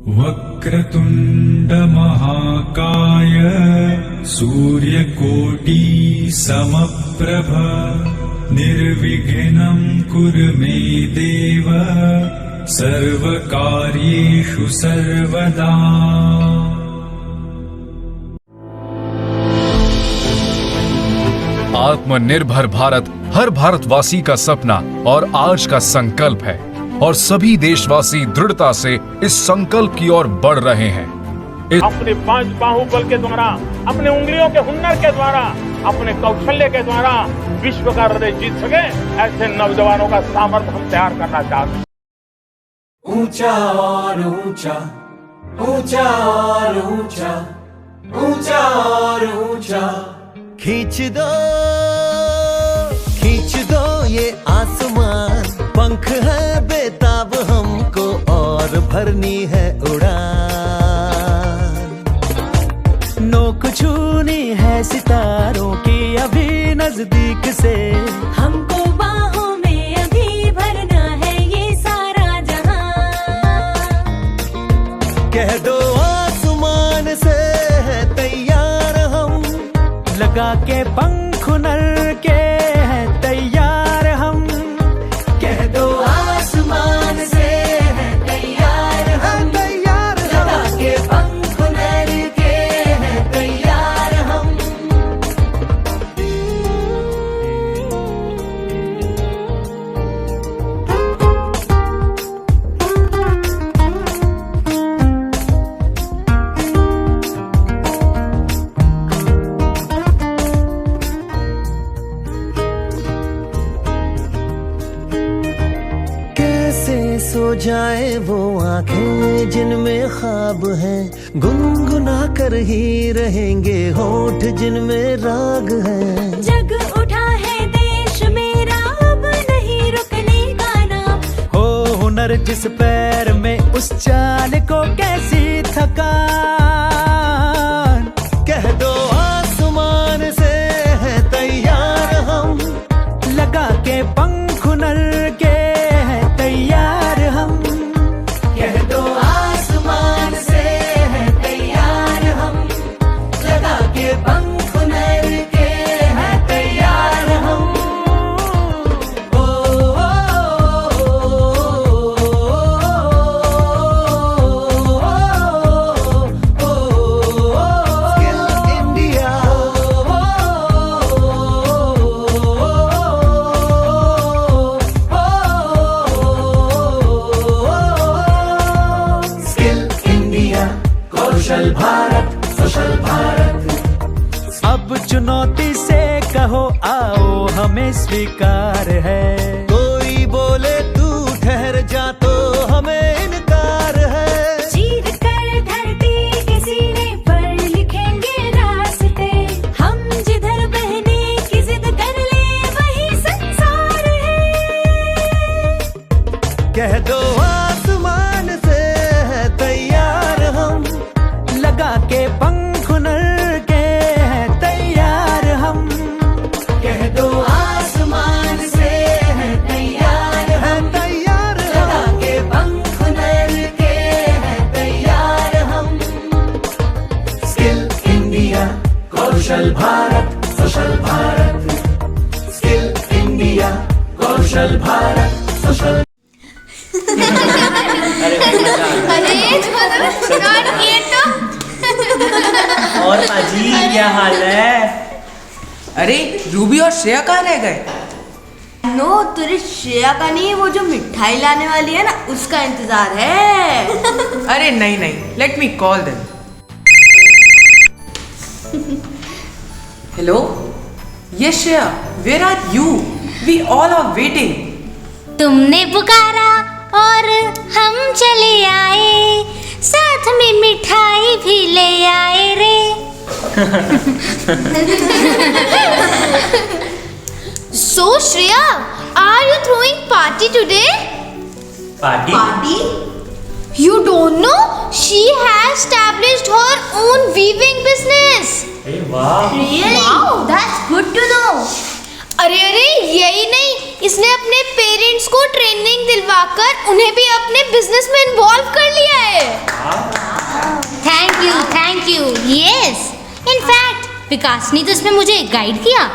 वक्रतुंड महाकाय सूर्यकोटि समप्रभ निर्विघ्नं कुरु मे देव सर्वकार्येषु सर्वदा। आत्मनिर्भर भारत हर भारतवासी का सपना और आज का संकल्प है और सभी देशवासी दृढ़ता से इस संकल्प की ओर बढ़ रहे हैं। अपने 5 बाहुबल के द्वारा, अपने उंगलियों के हुनर के द्वारा, अपने कौशल्य के द्वारा विश्व का हृदय जीत सके, ऐसे नौजवानों का सामर्थ्य हम तैयार करना चाहते हैं। ऊंचा और ऊंचा, ऊंचा और ऊंचा, ऊंचा और ऊंचा, खींच दो ये आसमान, पंख है बेताब हमको और भरनी है उड़ान। नोक छूनी है सितारों की अभी नजदीक से, हमको बाहों में अभी भरना है ये सारा जहां। कह दो आसमान से है तैयार हम, लगा के पंख हुनर के है तैयार हम। कह दो आसमान से है तैयार हम, लगा के पंख हुनर के है तैयार हम। सो जाए वो आंखें जिनमें ख्वाब है, गुनगुना कर ही रहेंगे होठ जिनमें राग है। जग उठा है देश मेरा, अब नहीं रुकने का नाम। हो हुनर जिस पैर में, उस चाल को कैसी थकान। कह दो आसमान से है तैयार हम, लगा के पंख हुनर के है तैयार हम। कह दो आसमान से है तैयार हम, लगा के पंख हुनर के है तैयार हम। ओ, skill India, Kaushal Bharat, social Bharat. अब चुनौती से कहो आओ हमें स्वीकार है, कोई बोले तू ठहर जा तो हमें इनकार है। चीर कर धरती के सीने पर लिखेंगे रास्ते, हम जिधर बहने की जिद कर ले वही संसार है। कह दो आसमान से है तैयार हम, लगा के पंख हुनर के है तैयार हम। कह दो आसमान से है तैयार हम, लगा के पंख हुनर के है तैयार हम। Skill India, Kaushal Bharat, social Bharat. Skill India, Kaushal Bharat, social. अरे ये तो और पाजी क्या हाल है? अरे रूबी और श्रेया कहाँ रह गए? नो तेरी श्रेया का नहीं, वो जो मिठाई लाने वाली है ना उसका इंतजार है। अरे नहीं नहीं, let me call them. Hello, ये Shreya, where are you? We all are waiting. तुमने पुकारा और हम चले आए, साथ में मिठाई भी ले आए रे। So Shreya, are you throwing party today? Party? You don't know? She has established her own weaving business. अरे वाह, Really? Wow, that's good to know. अरे यही नहीं, इसने अपने पेरेंट्स को ट्रेनिंग दिलवाकर उन्हें भी अपने बिजनेस में इन्वॉल्व कर लिया है। Thank you yes. इनफैक्ट विकास ने तो इसमें मुझे गाइड किया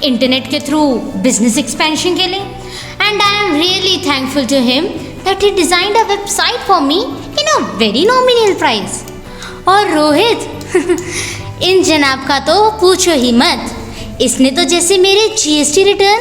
इंटरनेट के थ्रू बिजनेस एक्सपेंशन के लिए, and I am really thankful to him that he designed a website for me in a very nominal price. और रोहित इन जनाब का तो पूछो ही मत, इसने तो जैसे मेरे जीएसटी रिटर्न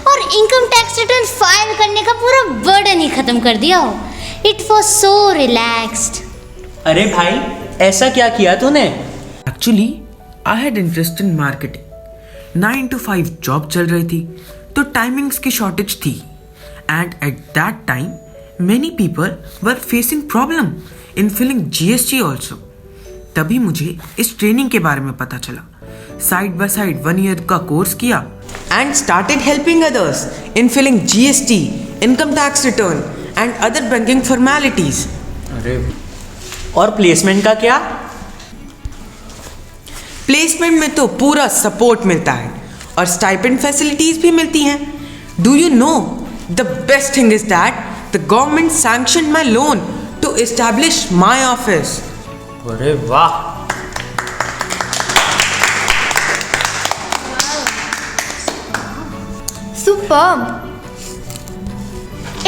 और इनकम टैक्स रिटर्न फाइल करने का पूरा बर्डन ही खत्म कर दिया हो। It was so relaxed. अरे भाई ऐसा क्या किया तूने? Actually I had interest in marketing. 9 to 5 job चल रही थी तो टाइमिंग्स की शॉर्टेज थी, and at that time many people were facing problem in filling GST also. तभी मुझे इस ट्रेनिंग के बारे में पता चला। साइड बाय साइड 1 year का कोर्स किया And started helping others in filling GST, income tax return and other banking formalities. अरे और प्लेसमेंट का क्या? प्लेसमेंट में तो पूरा सपोर्ट मिलता है और स्टाइपेंड फैसिलिटीज भी मिलती हैं। Do you know the best thing is that the government sanctioned my loan to establish my office. अरे वाह। सुपर्ब।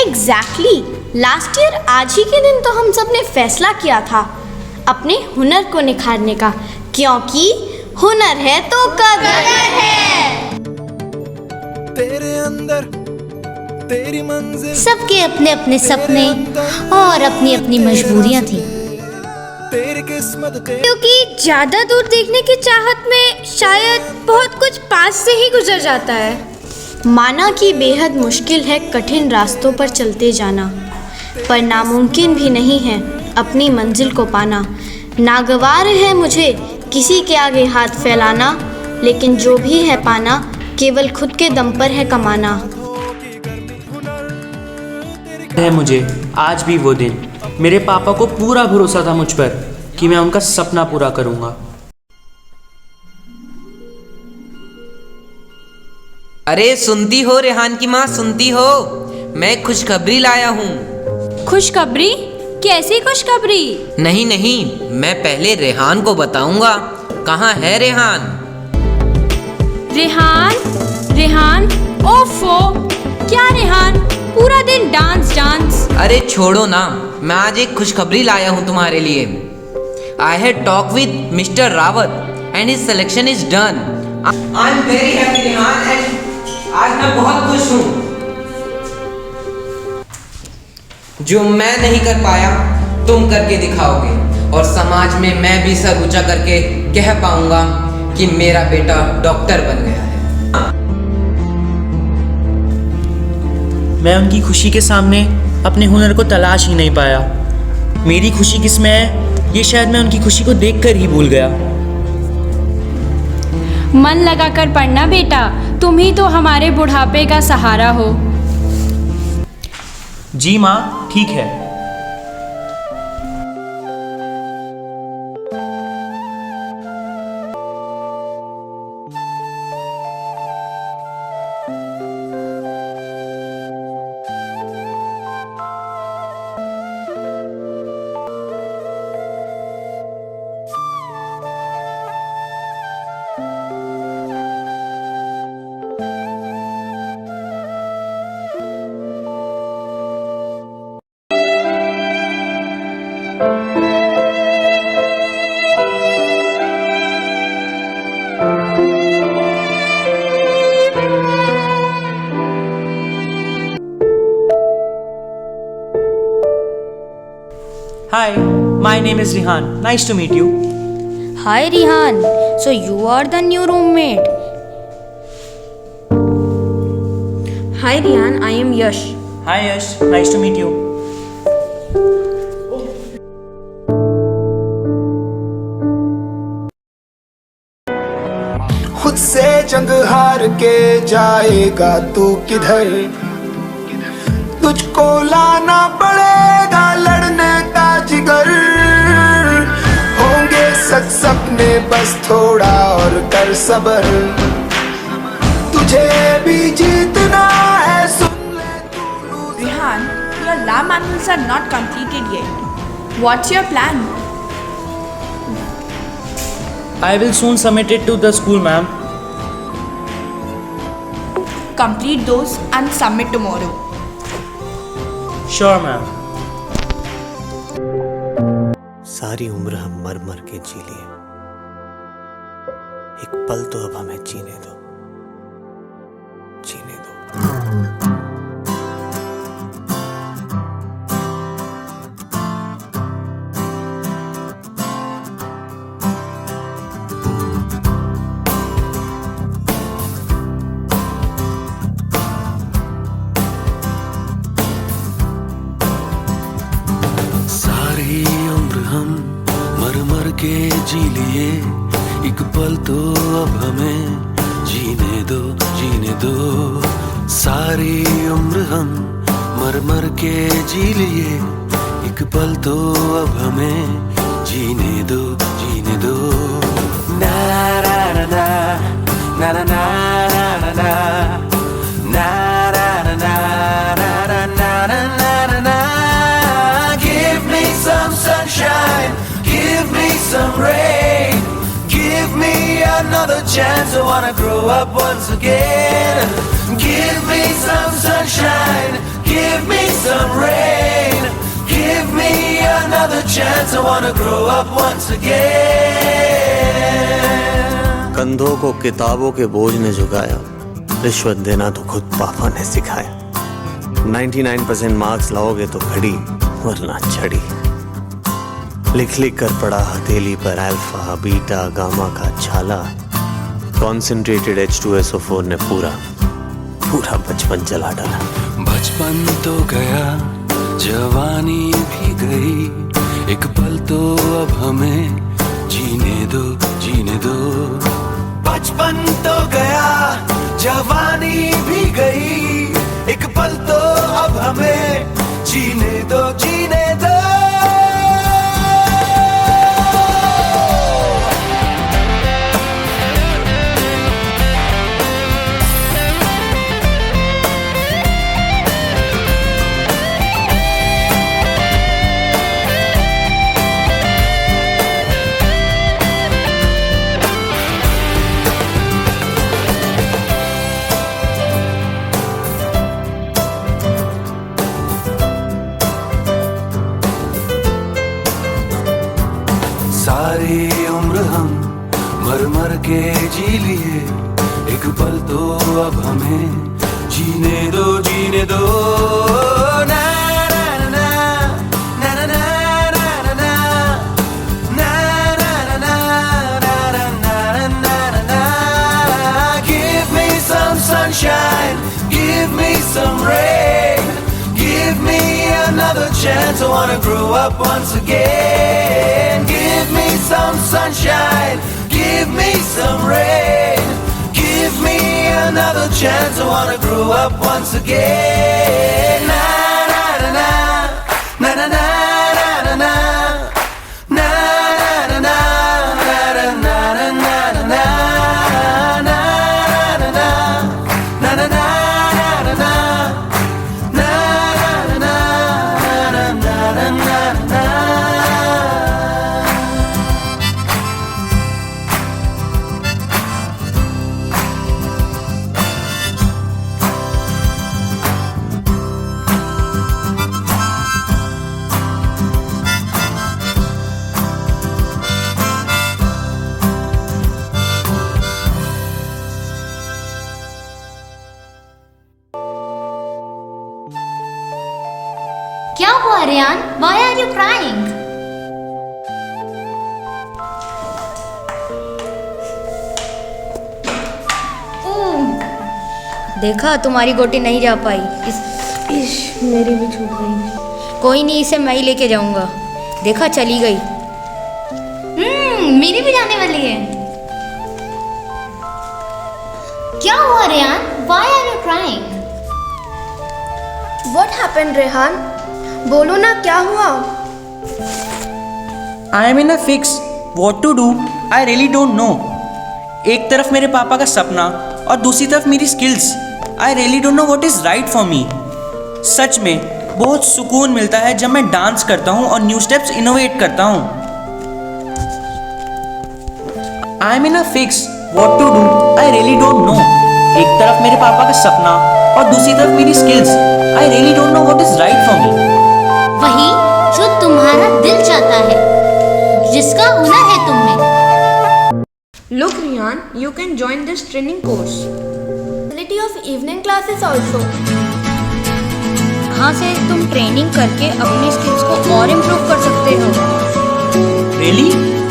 एग्जैक्टली लास्ट ईयर आज ही के दिन तो हम सब ने फैसला किया था अपने हुनर को निखारने का, क्योंकि हुनर है तो कदर है। तेरे अंदर तेरी मंजिल, सबके अपने अपने सपने और अपनी अपनी मजबूरियां थी, तेरी किस्मत क्योंकि ज्यादा दूर देखने की चाहत में शायद बहुत कुछ पास से ही गुजर जाता है। माना कि बेहद मुश्किल है कठिन रास्तों पर चलते जाना, पर नामुमकिन भी नहीं है अपनी मंजिल को पाना। नागवार है मुझे किसी के आगे हाथ फैलाना, लेकिन जो भी है पाना केवल खुद के दम पर है कमाना। है मुझे आज भी वो दिन, मेरे पापा को पूरा भरोसा था मुझ पर कि मैं उनका सपना पूरा करूंगा। अरे सुनती हो रेहान की माँ, सुनती हो? मैं खुशखबरी लाया हूँ। खुशखबरी? कैसी खुशखबरी? नहीं नहीं, मैं पहले रेहान को बताऊंगा। कहाँ है रेहान? रेहान? रेहान? ओफो, क्या रेहान? पूरा दिन डांस डांस। अरे छोड़ो ना, मैं आज एक खुशखबरी लाया हूँ तुम्हारे लिए। I had talk with mister Rawat and his selection is done. I am very happy Rehan, and आज मैं बहुत खुश हूँ। जो मैं नहीं कर पाया तुम करके दिखाओगे, और समाज में मैं भी सर ऊंचा करके कह पाऊंगा कि मेरा बेटा डॉक्टर बन गया है। मैं उनकी खुशी के सामने अपने हुनर को तलाश ही नहीं पाया। मेरी खुशी किसमें है ये शायद मैं उनकी खुशी को देखकर ही भूल गया। मन लगाकर पढ़ना बेटा, तुम ही तो हमारे बुढ़ापे का सहारा हो। जी माँ, ठीक है। Hi, my name is Rihan. Nice to meet you. Hi Rihan, so you are the new roommate. Hi Rihan, I am Yash. Hi Yash, nice to meet you. खुद से जंग हार के जाएगा तू किधर? तुझको लाना पड़ेगा लड़ने का जिगर। होंगे सच सपने, बस थोड़ा और कर सब्र। तुझे भी जीतना है। Rehan, your lab manuals are not completed yet. What's your plan? I will soon submit it to the school, ma'am. Complete those and submit tomorrow. Sure, ma'am. सारी उम्र हम मर मर के जी लिए, एक पल तो अब हमें जीने दो, जीने दो। सारी उम्र हम मर मर के जी लिए, एक पल तो अब हमें जीने दो, जीने दो। सारी उम्र हम मर मर के जी लिए, एक पल तो अब हमें जीने दो, जीने दो। ना ना ना ना ना ना ना ना ना ना ना ना ना ना ना। Give me some sunshine, give me some rain, give me another chance. I wanna grow up once again. Give me some sunshine, give me some rain, give me another chance. I wanna grow up once again. कंधों को किताबों के बोझ ने झुकाया, रिश्वत देना तो खुद पापा ने सिखाया। 99% मार्क्स लाओगे तो घड़ी, वरना छड़ी। लिख लिख कर पड़ा हथेली पर अल्फा बीटा गामा का छाला। कॉन्सेंट्रेटेड H2SO4 ने पूरा पूरा बचपन जला डाला। बचपन तो गया, जवानी भी गई, एक पल तो अब हमें जीने दो, जीने दो। बचपन तो गया, जवानी भी गई, एक पल तो अब हमें जीने दो, जीने दो। सारी उम्र हम मर मर के जी लिए, एक पल तो अब हमें जीने दो, जीने दो। ना ना ना ना ना ना ना ना ना ना ना ना ना। Give me some sunshine, give me some rain, give me another chance. I wanna grow up once again. Give me some sunshine, give me some rain, give me another chance. I wanna grow up once again. Na na na na na na na na na na na na क्या हुआ Rehan? Why are you crying? देखा, तुम्हारी गोटी नहीं जा पाई। इस मेरी भी छूट गई। कोई नहीं, इसे मैं ही लेके जाऊंगा। देखा, चली गई। मेरी भी जाने वाली है। क्या हुआ Rehan? Why are you crying? What happened, Rehan? बोलो ना, क्या हुआ? I am in a fix. What to do? I really don't know. एक तरफ मेरे पापा का सपना और दूसरी तरफ मेरी skills. I really don't know what is right for me. सच में बहुत सुकून मिलता है जब मैं डांस करता हूँ और न्यू स्टेप्स इनोवेट करता हूँ। I am in a fix what to do, I really don't know. एक तरफ मेरे पापा का सपना और दूसरी तरफ मेरी skills. I really don't know what is right for me. वही जो तुम्हारा दिल चाहता है, जिसका हुनर है तुम में। Look, Rihan, you can join this training course. Facility of evening classes also. यहाँ से तुम ट्रेनिंग करके अपनी स्किल्स को और इम्प्रूव कर सकते हो। Really?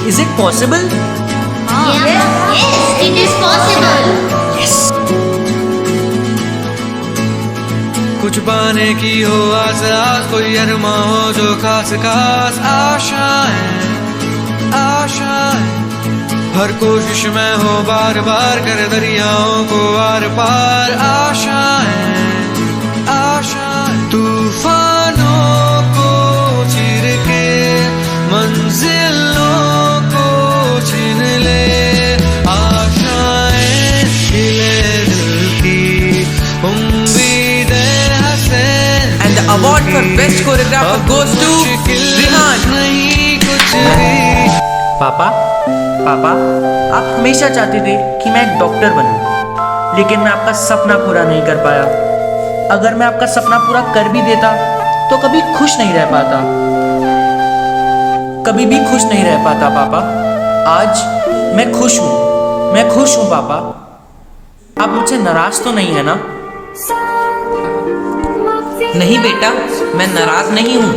Is it possible? Yes, it is possible. कुछ पाने की हो आस आस, कोई अरमा हो जो खास खास। आशाएं हर कोशिश में हो बार बार, कर दरियाओं को आर पार। आशाएं तूफानों को चीर के मंजिलों को छीन ले। आशाएं खिले दिल की, उम्मीदें हंसे। And the award for best choreographer goes to Rihan. नहीं कुछ भी। पापा, आप हमेशा चाहते थे कि मैं एक डॉक्टर बनूं, लेकिन मैं आपका सपना पूरा नहीं कर पाया। अगर मैं आपका सपना पूरा कर भी देता तो कभी खुश नहीं रह पाता, कभी भी खुश नहीं रह पाता पापा। आज मैं खुश हूँ पापा। आप मुझसे नाराज तो नहीं है ना? नहीं बेटा, मैं नाराज नहीं हूँ।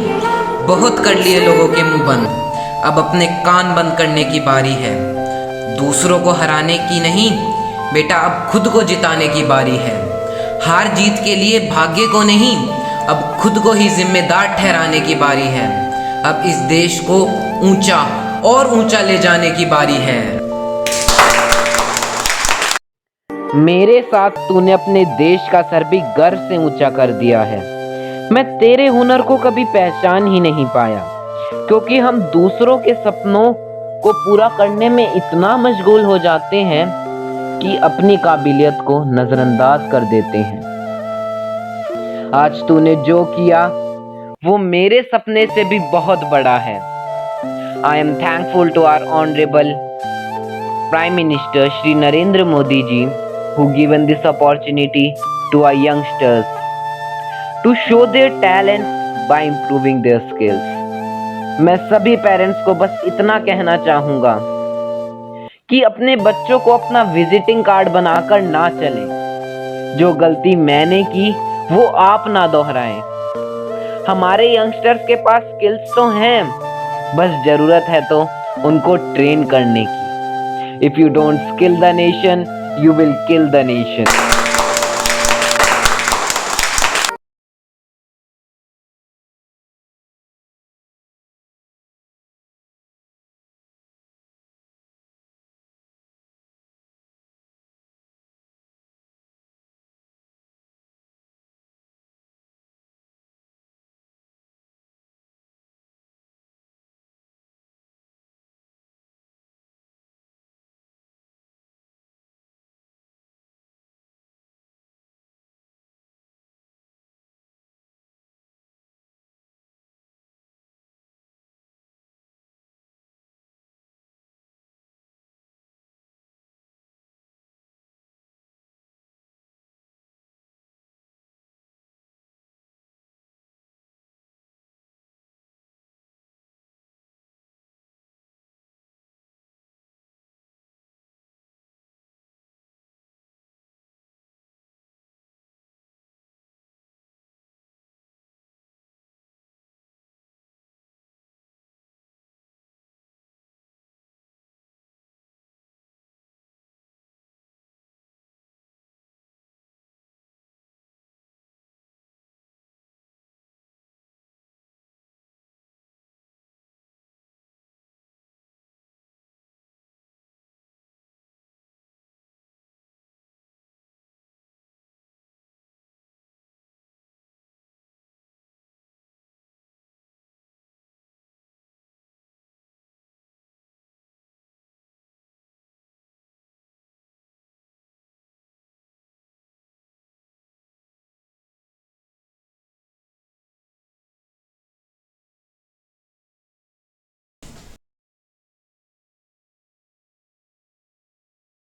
बहुत कर लिए लोगों के मुंह बंद, अब अपने कान बंद करने की बारी है। दूसरों को हराने की नहीं बेटा, अब खुद को जिताने की बारी है। हार जीत के लिए भाग्य को नहीं, अब खुद को ही जिम्मेदार ठहराने की बारी है। अब इस देश को ऊंचा और ऊंचा ले जाने की बारी है। मेरे साथ तूने अपने देश का सर भी गर्व से ऊंचा कर दिया है। मैं तेरे हुनर को कभी पहचान ही नहीं पाया, क्योंकि हम दूसरों के सपनों को पूरा करने में इतना मशगूल हो जाते हैं कि अपनी काबिलियत को नजरअंदाज कर देते हैं। आज तूने जो किया वो मेरे सपने से भी बहुत बड़ा है। I am thankful to our honourable prime minister Shri Narendra Modi ji who given this opportunity to our youngsters to show their talents by improving their skills. मैं सभी पेरेंट्स को बस इतना कहना चाहूँगा कि अपने बच्चों को अपना विजिटिंग कार्ड बनाकर ना चलें। जो गलती मैंने की वो आप ना दोहराएं। हमारे यंगस्टर्स के पास स्किल्स तो हैं, बस ज़रूरत है तो उनको ट्रेन करने की। If you don't skill the nation, you will kill the nation.